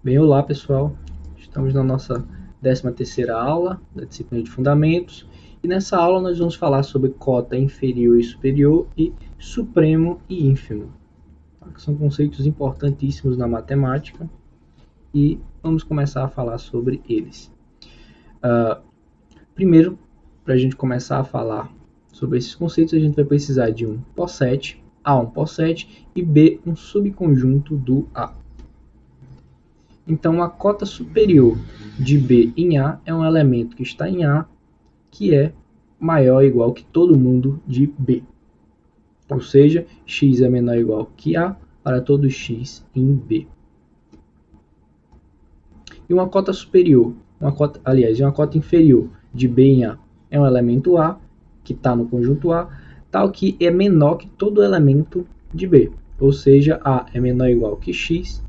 Bem, olá pessoal, estamos na nossa 13ª aula da disciplina de fundamentos e nessa aula nós vamos falar sobre cota inferior e superior e supremo e ínfimo, que são conceitos importantíssimos na matemática e vamos começar a falar sobre eles. Primeiro, para a gente começar a falar sobre esses conceitos, a gente vai precisar de um posset, A um posset e B um subconjunto do A. Então, a cota superior de B em A é um elemento que está em A, que é maior ou igual que todo mundo de B. Ou seja, x é menor ou igual que A para todo x em B. E uma cota superior, uma cota inferior de B em A é um elemento A, que está no conjunto A, tal que é menor que todo elemento de B. Ou seja, A é menor ou igual que x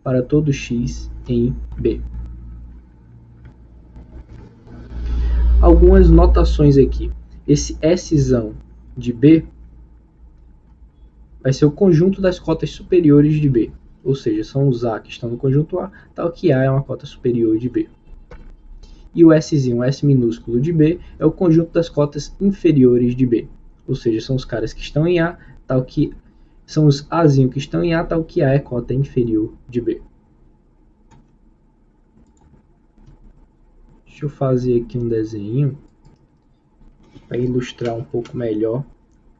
para todo x em B. Algumas notações aqui. Esse Szão de B vai ser o conjunto das cotas superiores de B. Ou seja, são os A que estão no conjunto A, tal que A é uma cota superior de B. E o Szinho, o S minúsculo de B, é o conjunto das cotas inferiores de B. Ou seja, são os caras que estão em A, tal que são os Azinho que estão em A, tal que A é cota inferior de B. Deixa eu fazer aqui um desenho para ilustrar um pouco melhor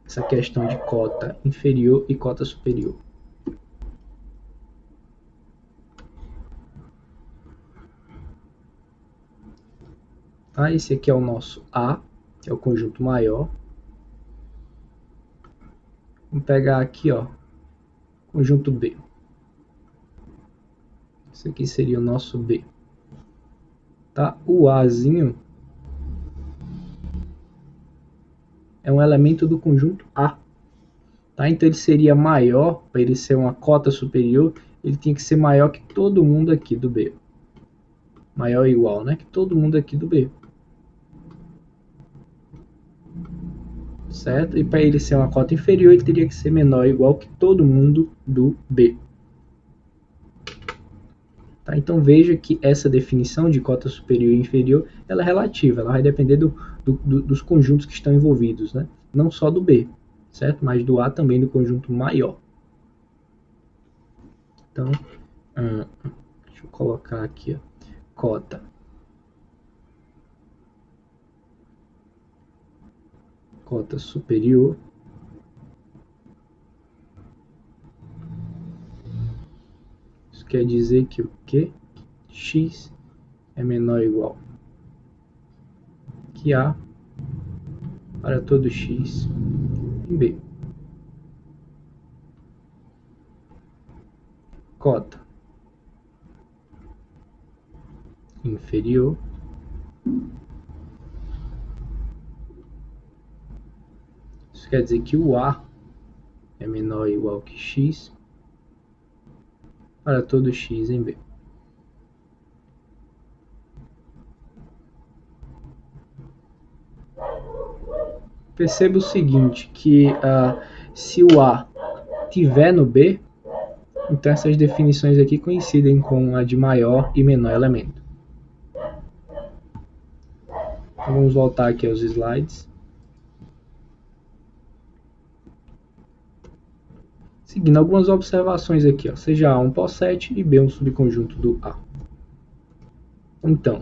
essa questão de cota inferior e cota superior. Tá? Esse aqui é o nosso A, que é o conjunto maior. Vamos pegar aqui, ó, conjunto B. Esse aqui seria o nosso B. Tá? O Azinho é um elemento do conjunto A. Tá? Então ele seria maior, para ele ser uma cota superior, ele tinha que ser maior que todo mundo aqui do B. Maior ou igual, né? Que todo mundo aqui do B. Certo? E para ele ser uma cota inferior, ele teria que ser menor ou igual que todo mundo do B. Tá? Então veja que essa definição de cota superior e inferior ela é relativa, ela vai depender dos conjuntos que estão envolvidos, né? Não só do B, certo? Mas do A também, do conjunto maior. Então, deixa eu colocar aqui, ó, cota superior isso quer dizer que o quê? X é menor ou igual que A para todo x em B. Cota inferior isso quer dizer que o A é menor ou igual que x para todo x em B. Perceba o seguinte, que se o A tiver no B, então essas definições aqui coincidem com a de maior e menor elemento. Então vamos voltar aqui aos slides. Seguindo algumas observações aqui, ó, seja A um posset e B um subconjunto do A. Então,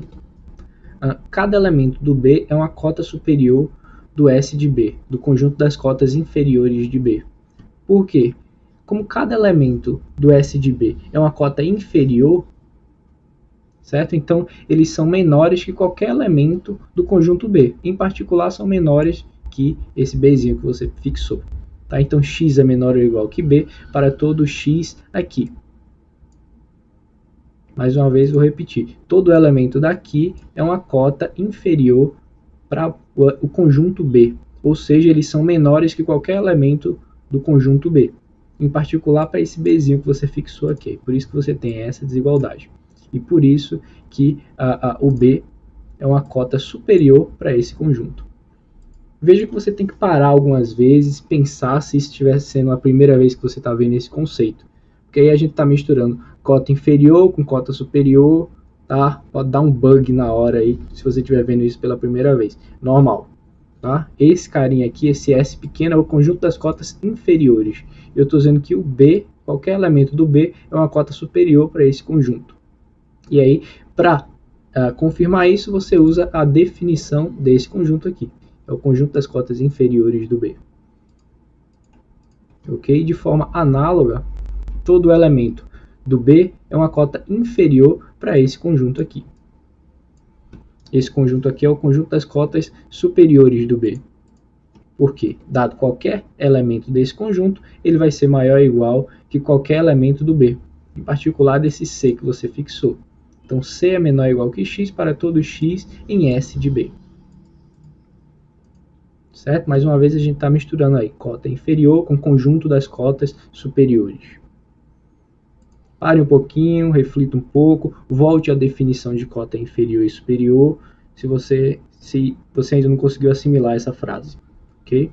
cada elemento do B é uma cota superior do S de B, do conjunto das cotas inferiores de B. Por quê? Como cada elemento do S de B é uma cota inferior, certo? Então, eles são menores que qualquer elemento do conjunto B. Em particular, são menores que esse Bzinho que você fixou. Tá? Então, x é menor ou igual que B para todo x aqui. Mais uma vez, vou repetir. Todo elemento daqui é uma cota inferior para o conjunto B. Ou seja, eles são menores que qualquer elemento do conjunto B. Em particular, para esse Bzinho que você fixou aqui. Por isso que você tem essa desigualdade. E por isso que o B é uma cota superior para esse conjunto. Veja que você tem que parar algumas vezes, pensar se isso estiver sendo a primeira vez que você está vendo esse conceito. porque aí a gente está misturando cota inferior com cota superior, tá? Pode dar um bug na hora aí, se você estiver vendo isso pela primeira vez. Normal, tá? Esse carinha aqui, esse S pequeno, é o conjunto das cotas inferiores. Eu estou dizendo que o B, qualquer elemento do B, é uma cota superior para esse conjunto. E aí, para confirmar isso, você usa a definição desse conjunto aqui. É o conjunto das cotas inferiores do B. Ok? De forma análoga, todo elemento do B é uma cota inferior para esse conjunto aqui. Esse conjunto aqui é o conjunto das cotas superiores do B. Por quê? Dado qualquer elemento desse conjunto, ele vai ser maior ou igual que qualquer elemento do B, em particular desse C que você fixou. Então, C é menor ou igual que x para todo x em S de B. Certo? Mais uma vez, a gente está misturando aí cota inferior com conjunto das cotas superiores. Pare um pouquinho, reflita um pouco, volte à definição de cota inferior e superior, se você ainda não conseguiu assimilar essa frase, ok?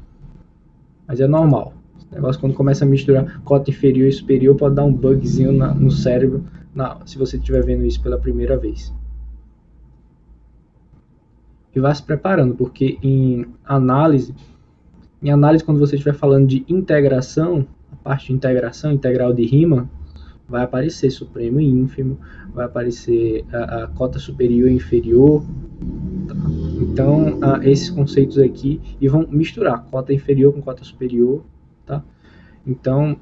Mas é normal. Esse negócio, quando começa a misturar cota inferior e superior, pode dar um bugzinho no cérebro, se você estiver vendo isso pela primeira vez. E vá se preparando, porque em análise, quando você estiver falando de integração, a parte de integração, integral de Riemann, vai aparecer supremo e ínfimo, vai aparecer a cota superior e inferior. Então, esses conceitos aqui, e vão misturar cota inferior com cota superior, tá? Então,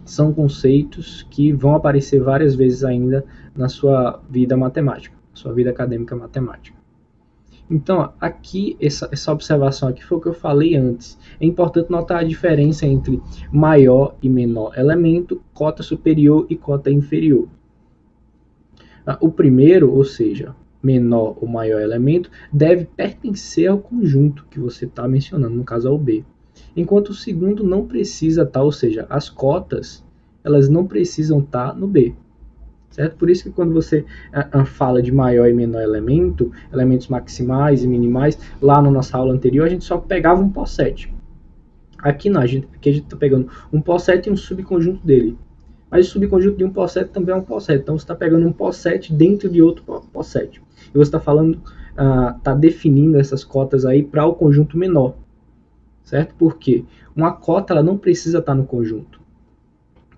são conceitos que vão aparecer várias vezes ainda na sua vida matemática, sua vida acadêmica matemática. Então, aqui, essa observação aqui foi o que eu falei antes. É importante notar a diferença entre maior e menor elemento, cota superior e cota inferior. O primeiro, ou seja, menor ou maior elemento, deve pertencer ao conjunto que você está mencionando, no caso ao B. Enquanto o segundo não precisa estar, ou seja, as cotas, elas não precisam estar no B. Certo? Por isso que quando você fala de maior e menor elemento, elementos maximais e minimais, lá na nossa aula anterior a gente só pegava um poset. Aqui não, aqui a gente está pegando um poset e um subconjunto dele. Mas o subconjunto de um poset também é um poset. Então você está pegando um poset dentro de outro poset. E você está falando, está definindo essas cotas aí para o conjunto menor. Certo? Por quê? Uma cota ela não precisa estar no conjunto,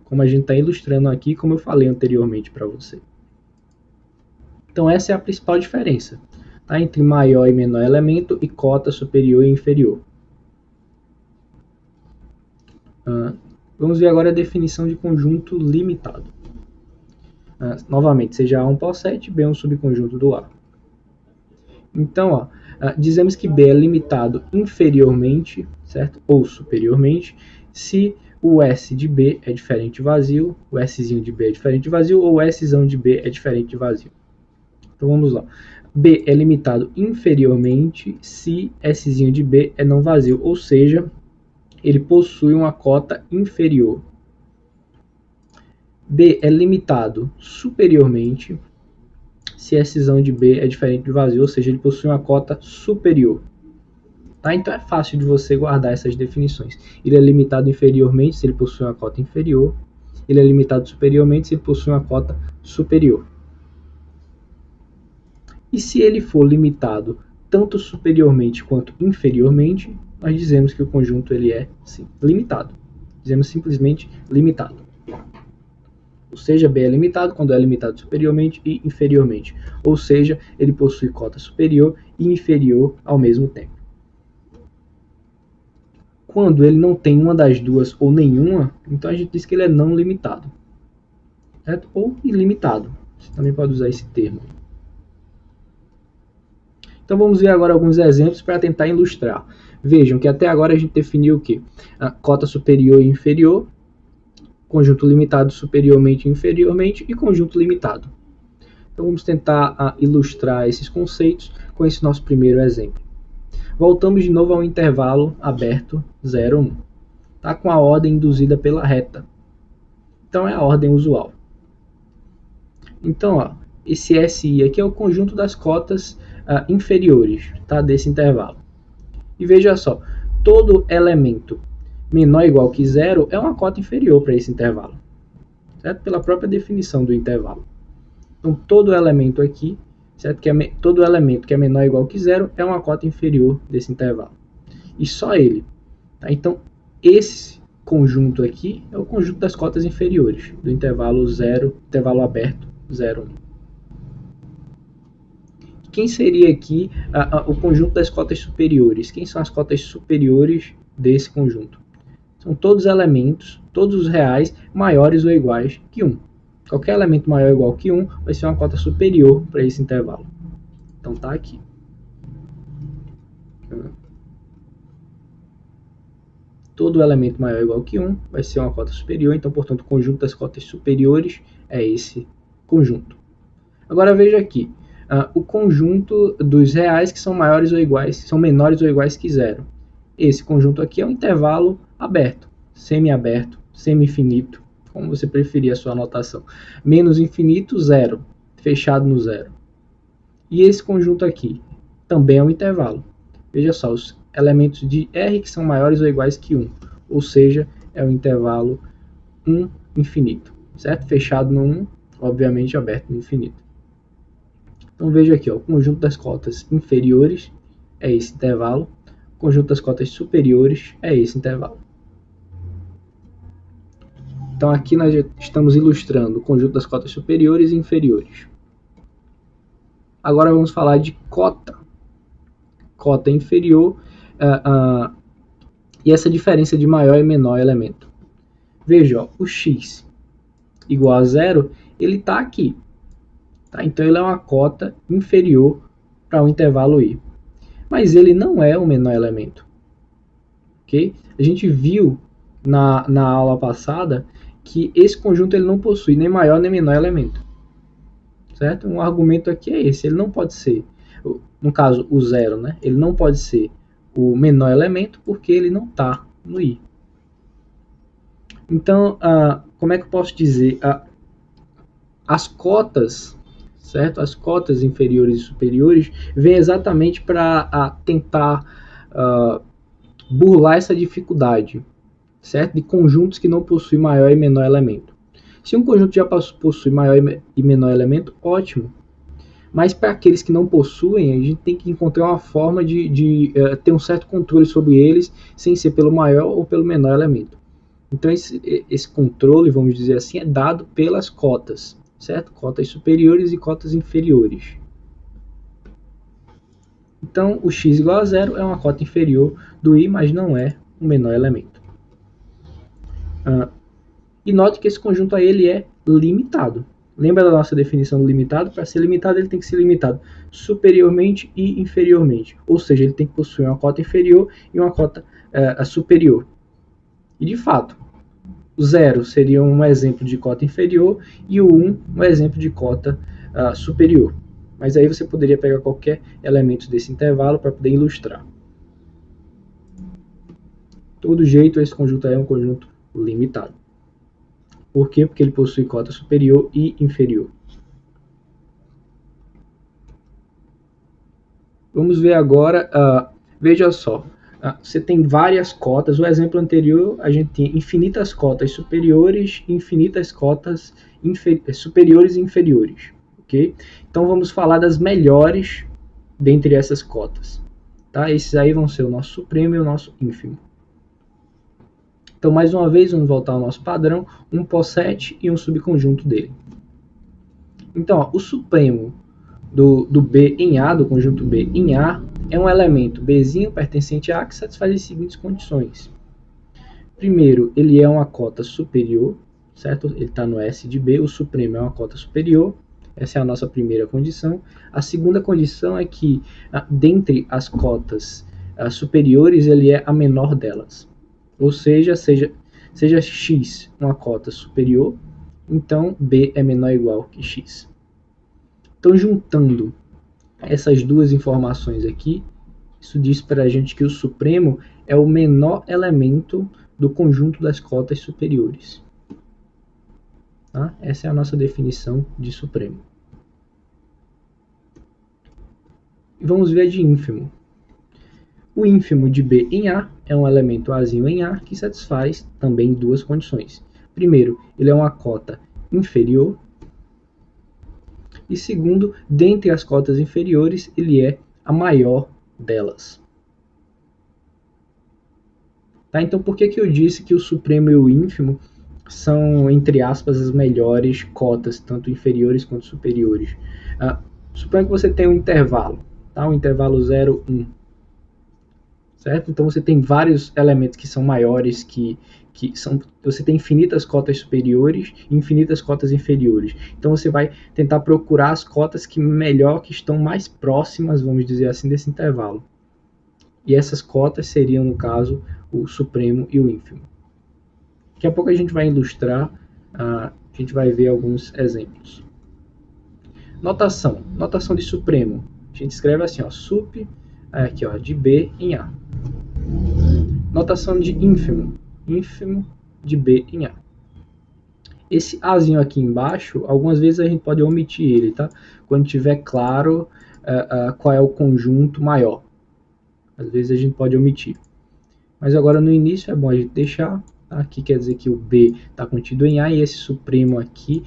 como a gente está ilustrando aqui, como eu falei anteriormente para você. Então essa é a principal diferença, tá? Entre maior e menor elemento e cota superior e inferior. Vamos ver agora a definição de conjunto limitado. Novamente, seja A um poset, B é um subconjunto do A. Então, dizemos que B é limitado inferiormente, certo? Ou superiormente, se o S de B é diferente de vazio, o Szinho de B é diferente de vazio, ou o Szão de B é diferente de vazio. Então vamos lá. B é limitado inferiormente se Szinho de B é não vazio, ou seja, ele possui uma cota inferior. B é limitado superiormente se Szão de B é diferente de vazio, ou seja, ele possui uma cota superior. Tá? Então é fácil de você guardar essas definições. Ele é limitado inferiormente se ele possui uma cota inferior. Ele é limitado superiormente se ele possui uma cota superior. E se ele for limitado tanto superiormente quanto inferiormente, nós dizemos que o conjunto ele é sim, limitado. Dizemos simplesmente limitado. Ou seja, B é limitado quando é limitado superiormente e inferiormente. Ou seja, ele possui cota superior e inferior ao mesmo tempo. Quando ele não tem uma das duas ou nenhuma, então a gente diz que ele é não limitado. Certo? Ou ilimitado. Você também pode usar esse termo. Então vamos ver agora alguns exemplos para tentar ilustrar. Vejam que até agora a gente definiu o quê? A cota superior e inferior, conjunto limitado superiormente e inferiormente e conjunto limitado. Então vamos tentar ilustrar esses conceitos com esse nosso primeiro exemplo. Voltamos de novo ao intervalo aberto 0, 1. Tá com a ordem induzida pela reta. Então é a ordem usual. Então, esse SI aqui é o conjunto das cotas inferiores, tá, desse intervalo. E veja só, todo elemento menor ou igual que 0 é uma cota inferior para esse intervalo. certo? Pela própria definição do intervalo. Então, todo elemento aqui, certo? Todo elemento que é menor ou igual que zero é uma cota inferior desse intervalo. E só ele. Tá? Então, esse conjunto aqui é o conjunto das cotas inferiores, do intervalo 0, intervalo aberto, 0, 1. Quem seria aqui o conjunto das cotas superiores? Quem são as cotas superiores desse conjunto? São todos os elementos, todos os reais, maiores ou iguais que 1. Qualquer elemento maior ou igual que 1 vai ser uma cota superior para esse intervalo. Então tá aqui. Todo elemento maior ou igual que 1 vai ser uma cota superior, então, portanto, o conjunto das cotas superiores é esse conjunto. Agora veja aqui, o conjunto dos reais que são maiores ou iguais, são menores ou iguais que zero. Esse conjunto aqui é um intervalo aberto, semi-aberto, semi-infinito, como você preferir a sua anotação. Menos infinito, zero, fechado no zero. E esse conjunto aqui também é um intervalo. Veja só, os elementos de R que são maiores ou iguais que 1, ou seja, é o intervalo 1 infinito, certo? Fechado no 1, obviamente aberto no infinito. Então veja aqui, ó, o conjunto das cotas inferiores é esse intervalo, o conjunto das cotas superiores é esse intervalo. Então aqui nós já estamos ilustrando o conjunto das cotas superiores e inferiores. Agora vamos falar de cota. Cota inferior e essa diferença de maior e menor elemento. Veja, ó, o x igual a zero, ele está aqui. Tá? Então ele é uma cota inferior para o intervalo i. Mas ele não é o menor elemento. Okay? A gente viu na aula passada que esse conjunto ele não possui nem maior nem menor elemento. Certo? Um argumento aqui é esse, ele não pode ser, no caso o zero, né? Ele não pode ser o menor elemento porque ele não está no i. Então, como é que eu posso dizer? As cotas, certo? As cotas inferiores e superiores vêm exatamente para tentar burlar essa dificuldade, certo? De conjuntos que não possuem maior e menor elemento. Se um conjunto já possui maior e menor elemento, ótimo. Mas para aqueles que não possuem, a gente tem que encontrar uma forma de ter um certo controle sobre eles, sem ser pelo maior ou pelo menor elemento. Então esse controle, vamos dizer assim, é dado pelas cotas, certo? Cotas superiores e cotas inferiores. Então o x igual a zero é uma cota inferior do i, mas não é o menor elemento. E note que esse conjunto aí ele é limitado. Lembra da nossa definição do limitado? Para ser limitado, ele tem que ser limitado superiormente e inferiormente. Ou seja, ele tem que possuir uma cota inferior e uma cota superior. E de fato, o 0 seria um exemplo de cota inferior e o 1 um exemplo de cota superior. Mas aí você poderia pegar qualquer elemento desse intervalo para poder ilustrar. De todo jeito, esse conjunto aí é um conjunto limitado. Por quê? Porque ele possui cota superior e inferior. Vamos ver agora, veja só, você tem várias cotas. O exemplo anterior, a gente tinha infinitas cotas superiores e infinitas cotas superiores e inferiores. Okay? Então vamos falar das melhores dentre essas cotas. Tá? Esses aí vão ser o nosso supremo e o nosso ínfimo. Então, mais uma vez, vamos voltar ao nosso padrão, um pós-7 e um subconjunto dele. Então, ó, o supremo do B em A, do conjunto B em A, é um elemento Bzinho pertencente a A que satisfaz as seguintes condições. Primeiro, ele é uma cota superior, certo? Ele está no S de B, o supremo é uma cota superior. Essa é a nossa primeira condição. A segunda condição é que, dentre as cotas superiores, ele é a menor delas. Ou seja, seja x uma cota superior, então B é menor ou igual que x. Então, juntando essas duas informações aqui, isso diz para a gente que o supremo é o menor elemento do conjunto das cotas superiores. Tá? Essa é a nossa definição de supremo. E vamos ver a de ínfimo. O ínfimo de B em A é um elemento Azinho em A que satisfaz também duas condições. Primeiro, ele é uma cota inferior. E segundo, dentre as cotas inferiores, ele é a maior delas. Tá? Então, por que eu disse que o supremo e o ínfimo são, entre aspas, as melhores cotas, tanto inferiores quanto superiores? Suponha que você tem um intervalo, tá? Um intervalo 0, 1. Certo? Então, você tem vários elementos que são maiores, você tem infinitas cotas superiores e infinitas cotas inferiores. Então, você vai tentar procurar as cotas que estão mais próximas, vamos dizer assim, desse intervalo. E essas cotas seriam, no caso, o supremo e o ínfimo. Daqui a pouco a gente vai ilustrar, a gente vai ver alguns exemplos. Notação de supremo. A gente escreve assim, ó, sup, aqui, ó, de B em A. Notação de ínfimo de B em A. Esse Azinho aqui embaixo, algumas vezes a gente pode omitir ele, tá? Quando tiver claro qual é o conjunto maior. Às vezes a gente pode omitir. Mas agora no início é bom a gente deixar. Aqui quer dizer que o B está contido em A e esse supremo aqui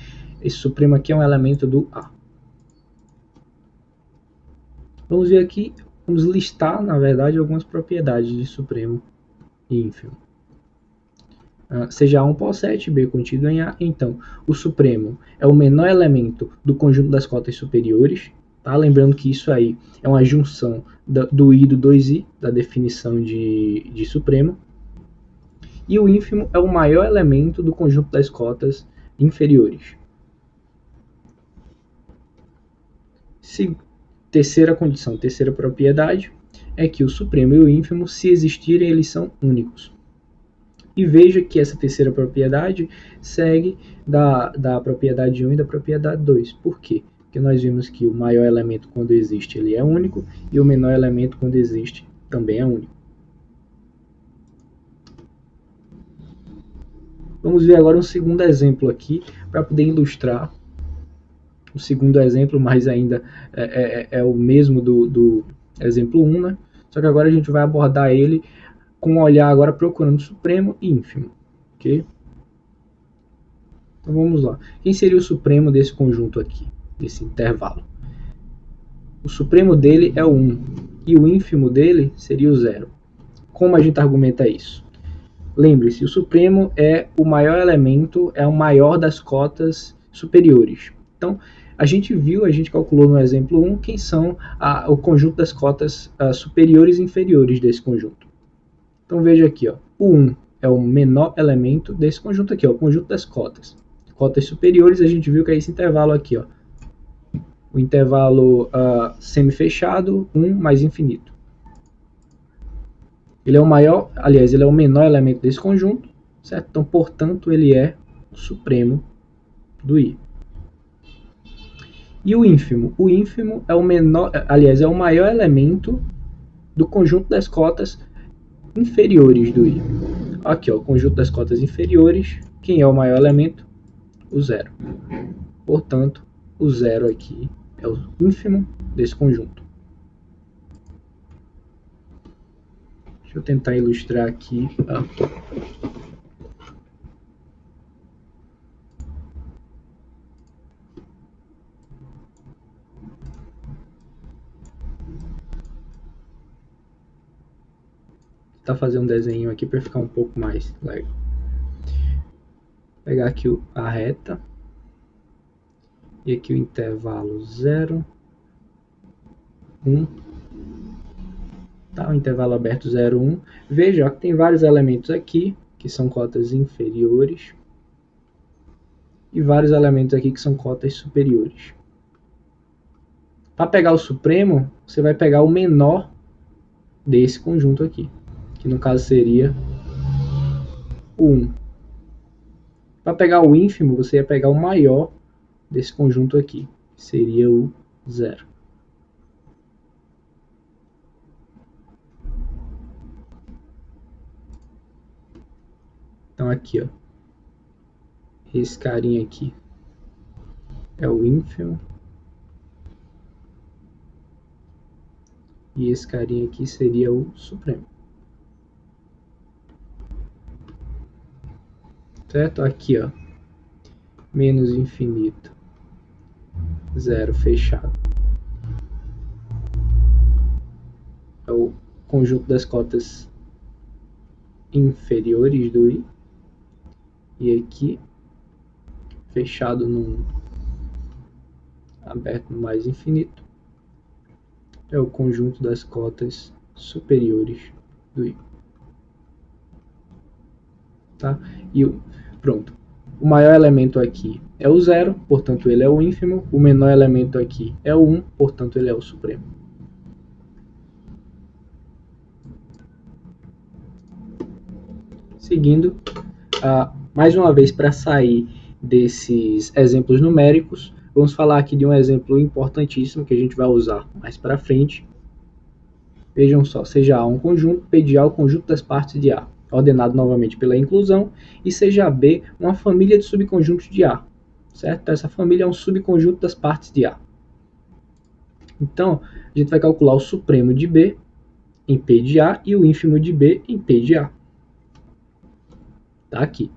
é um elemento do A. Vamos ver aqui, vamos listar, na verdade, algumas propriedades de supremo e ínfimo. Seja A um possete, B contido em A, então o supremo é o menor elemento do conjunto das cotas superiores. Tá? Lembrando que isso aí é uma junção do I e do 2I, da definição de supremo. E o ínfimo é o maior elemento do conjunto das cotas inferiores. Terceira condição, terceira propriedade, é que o supremo e o ínfimo, se existirem, eles são únicos. E veja que essa terceira propriedade segue da propriedade 1 e da propriedade 2. Por quê? Porque nós vimos que o maior elemento, quando existe, ele é único, e o menor elemento, quando existe, também é único. Vamos ver agora um segundo exemplo aqui, para poder ilustrar. O segundo exemplo, mas ainda é o mesmo do exemplo 1, né? Só que agora a gente vai abordar ele com um olhar agora procurando supremo e ínfimo. Ok? Então vamos lá. Quem seria o supremo desse conjunto aqui, desse intervalo? O supremo dele é o 1 e o ínfimo dele seria o 0. Como a gente argumenta isso? Lembre-se, o supremo é o maior elemento, é o maior das cotas superiores. Então, a gente calculou no exemplo 1 quem são o conjunto das cotas superiores e inferiores desse conjunto. Então veja aqui, ó, o 1 é o menor elemento desse conjunto aqui, ó, o conjunto das cotas. Cotas superiores, a gente viu que é esse intervalo aqui, ó, o intervalo semifechado, 1 mais infinito. Ele é o maior, aliás, ele é o menor elemento desse conjunto, certo? Então, portanto, ele é o supremo do I. E o ínfimo? O ínfimo é o menor, aliás, é o maior elemento do conjunto das cotas inferiores do I. Aqui, ó, o conjunto das cotas inferiores. Quem é o maior elemento? O 0. Portanto, o 0 aqui é o ínfimo desse conjunto. Deixa eu tentar ilustrar aqui. Tentar fazer um desenho aqui para ficar um pouco mais legal. Vou pegar aqui a reta. E aqui o intervalo 0, 1. Tá? O intervalo aberto 0, 1. Veja que tem vários elementos aqui, que são cotas inferiores. E vários elementos aqui que são cotas superiores. Para pegar o supremo, você vai pegar o menor desse conjunto aqui, que no caso seria o 1. Para pegar o ínfimo, você ia pegar o maior desse conjunto aqui, que seria o 0. Então aqui, ó, esse carinha aqui é o ínfimo. E esse carinha aqui seria o supremo. Certo? Aqui, ó. menos infinito, 0 fechado. É o conjunto das cotas inferiores do I. E aqui, fechado no aberto no mais infinito, é o conjunto das cotas superiores do I. Tá? E pronto. O maior elemento aqui é o 0, portanto ele é o ínfimo. O menor elemento aqui é o 1, portanto ele é o supremo. Seguindo, mais uma vez, para sair desses exemplos numéricos, vamos falar aqui de um exemplo importantíssimo que a gente vai usar mais para frente. Vejam só, seja A um conjunto, P de A o conjunto das partes de A, ordenado novamente pela inclusão, e seja B uma família de subconjuntos de A, certo? Então, essa família é um subconjunto das partes de A. Então, a gente vai calcular o supremo de B em P de A e o ínfimo de B em P de A. Tá aqui.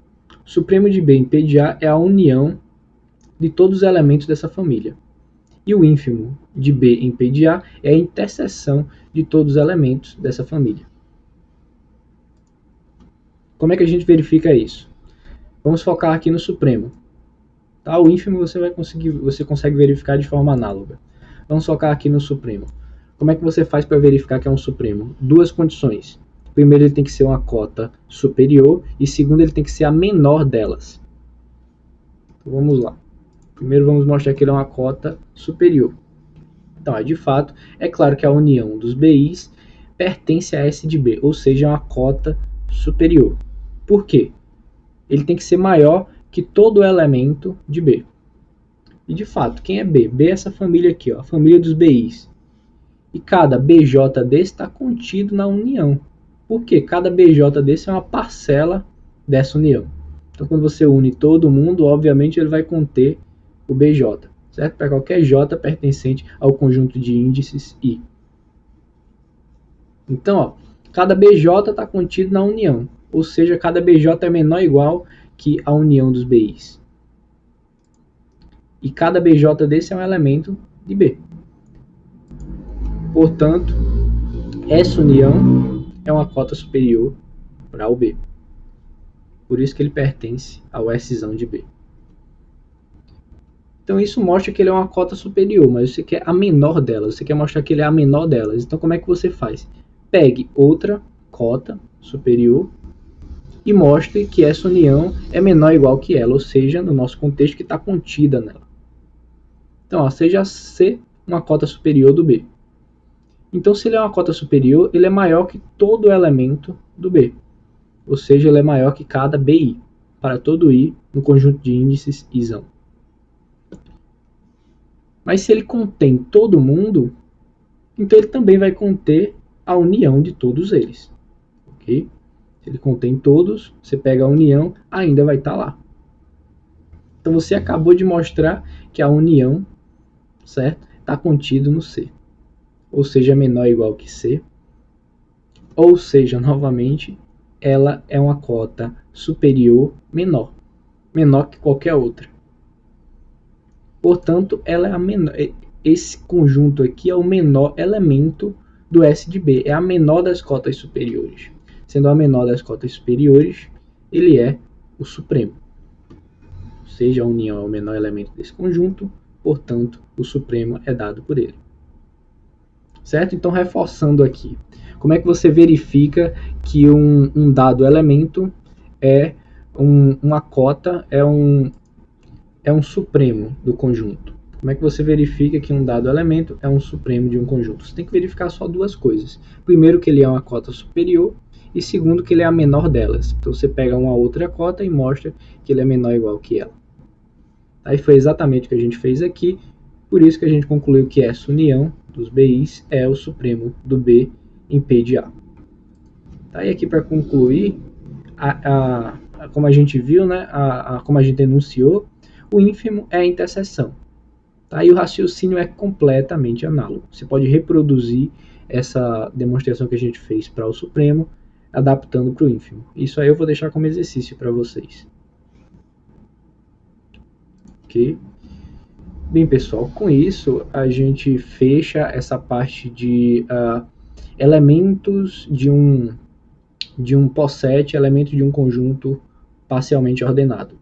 O supremo de B em P de A é a união de todos os elementos dessa família. E o ínfimo de B em P de A é a interseção de todos os elementos dessa família. Como é que a gente verifica isso? Vamos focar aqui no supremo. Tá? O ínfimo você consegue verificar de forma análoga. Vamos focar aqui no supremo. Como é que você faz para verificar que é um supremo? Duas condições. Primeiro, ele tem que ser uma cota superior, e segundo, ele tem que ser a menor delas. Então, vamos lá. Primeiro vamos mostrar que ele é uma cota superior. Então, de fato, é claro que a união dos BIs pertence a S de B, ou seja, é uma cota superior. Por quê? Ele tem que ser maior que todo elemento de B. E, de fato, quem é B? B é essa família aqui, ó, a família dos BIs. E cada BJ desse está contido na união. Por quê? Cada BJ desse é uma parcela dessa união. Então, quando você une todo mundo, obviamente ele vai conter o BJ, certo? Para qualquer J pertencente ao conjunto de índices I. Então, ó, cada BJ está contido na união, ou seja, cada BJ é menor ou igual que a união dos BIs. E cada BJ desse é um elemento de B. Portanto, essa união é uma cota superior para o B. Por isso que ele pertence ao Szão de B. Então isso mostra que ele é uma cota superior, mas você quer a menor delas, você quer mostrar que ele é a menor delas. Então como é que você faz? Pegue outra cota superior e mostre que essa união é menor ou igual que ela, ou seja, no nosso contexto, que está contida nela. Então, ó, seja C uma cota superior do B. Então, se ele é uma cota superior, ele é maior que todo elemento do B, ou seja, ele é maior que cada BI, para todo I no conjunto de índices Izão. Mas se ele contém todo mundo, então ele também vai conter a união de todos eles. Ok? Se ele contém todos, você pega a união, ainda vai estar lá. Então você acabou de mostrar que a união, certo, está contido no C. Ou seja, menor ou igual que C. Ou seja, novamente, ela é uma cota superior menor. Menor que qualquer outra. Portanto, ela é a menor. Esse conjunto aqui é o menor elemento do S de B. É a menor das cotas superiores. Sendo a menor das cotas superiores, ele é o supremo. Ou seja, a união é o menor elemento desse conjunto, portanto, o supremo é dado por ele. Certo? Então, reforçando aqui. Como é que você verifica que um dado elemento é uma cota, é um supremo do conjunto? Como é que você verifica que um dado elemento é um supremo de um conjunto? Você tem que verificar só duas coisas. Primeiro, que ele é uma cota superior, e segundo, que ele é a menor delas. Então você pega uma outra cota e mostra que ele é menor ou igual que ela. Aí foi exatamente o que a gente fez aqui, por isso que a gente concluiu que essa união dos BIs é o supremo do B em P de A. Tá? E aqui para concluir, como a gente viu, né, como a gente enunciou, o ínfimo é a interseção. Tá? E o raciocínio é completamente análogo. Você pode reproduzir essa demonstração que a gente fez para o supremo, adaptando para o ínfimo. Isso aí eu vou deixar como exercício para vocês. ok? Bem, pessoal, com isso a gente fecha essa parte de elementos de um POSSET, elementos de um conjunto parcialmente ordenado.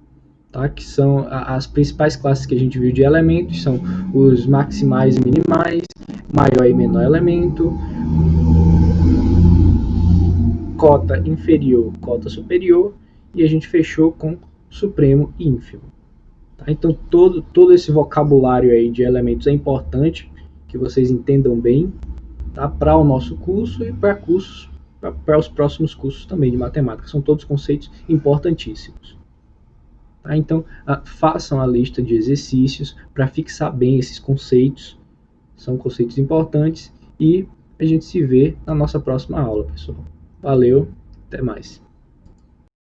Tá? Que são as principais classes que a gente viu de elementos, são os maximais e minimais, maior e menor elemento, cota inferior, cota superior, e a gente fechou com supremo e ínfimo. Tá? Então todo esse vocabulário aí de elementos é importante que vocês entendam bem, tá? Para o nosso curso e para os próximos cursos também de matemática. São todos conceitos importantíssimos. Tá? Então, façam a lista de exercícios para fixar bem esses conceitos. São conceitos importantes e a gente se vê na nossa próxima aula, pessoal. Valeu, até mais.